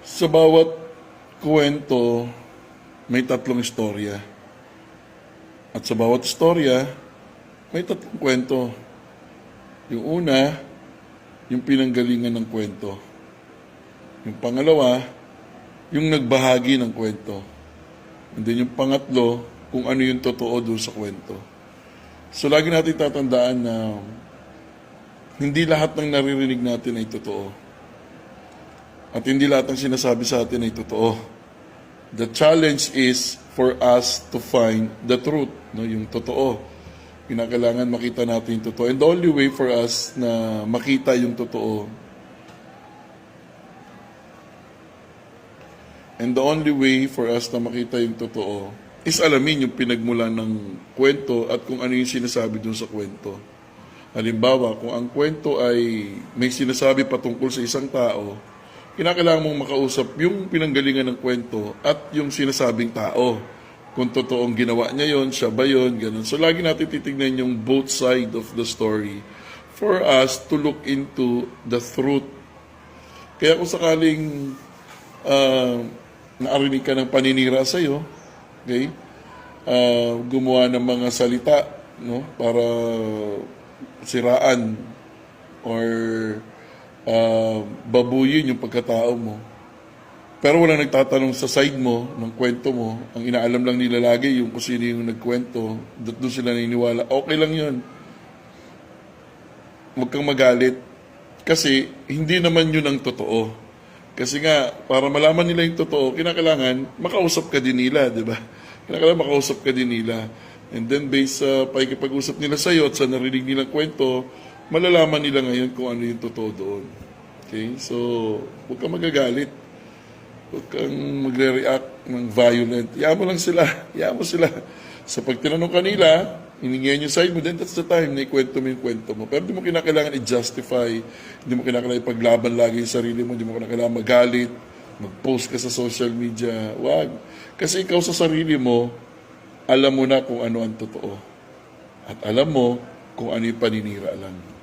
Sa bawat kwento, may tatlong istorya. At sa bawat istorya, may tatlong kwento. Yung una, yung pinanggalingan ng kwento. Yung pangalawa, yung nagbahagi ng kwento. And then yung pangatlo, kung ano yung totoo doon sa kwento. So lagi natin tatandaan na hindi lahat ng naririnig natin ay totoo. At hindi lahat ng sinasabi sa atin ay totoo. The challenge is for us to find the truth, no? Yung totoo. Kinakailangan makita natin yung totoo. And the only way for us na makita yung totoo, is alamin yung pinagmulan ng kwento at kung ano yung sinasabi dun sa kwento. Halimbawa, kung ang kwento ay may sinasabi patungkol sa isang tao, kinakailangan mong makausap yung pinanggalingan ng kwento at yung sinasabing tao. Kung totoong ginawa niya yon, siya ba yon, ganun. So lagi natin titignan yung both side of the story for us to look into the truth. Kaya kung sakaling naarinig ka ng paninira sa'yo, okay, gumawa ng mga salita, no, para siraan or babuyin yung pagkatao mo. Pero walang nagtatanong sa side mo, ng kwento mo. Ang inaalam lang nila lagi yung kung sino yung nagkwento. Doon sila naniniwala. Okay lang yun. Huwag kang magalit. Kasi hindi naman yun ang totoo. Kasi nga, para malaman nila yung totoo, kinakailangan makausap ka din nila, di ba? Kinakailangan makausap ka din nila. And then based sa pakikipag-usap nila sa'yo at sa narinig nilang kwento, malalaman nila ngayon kung ano yung totoo doon. Okay? So, huwag kang magagalit. Huwag kang magre-react ng violent. Iyaan mo lang sila. Iyaan mo sila. Sa pag tinanong kanila, hiningihan yung side mo, then that's the time na ikwento mo yung kwento mo. Pero hindi mo kinakailangan i-justify, hindi mo kinakailangan ipaglaban lagi yung sarili mo, hindi mo kinakailangan magalit, mag-post ka sa social media. Wag. Kasi ikaw sa sarili mo, alam mo na kung ano ang totoo. At alam mo kung ano yung paninira lang.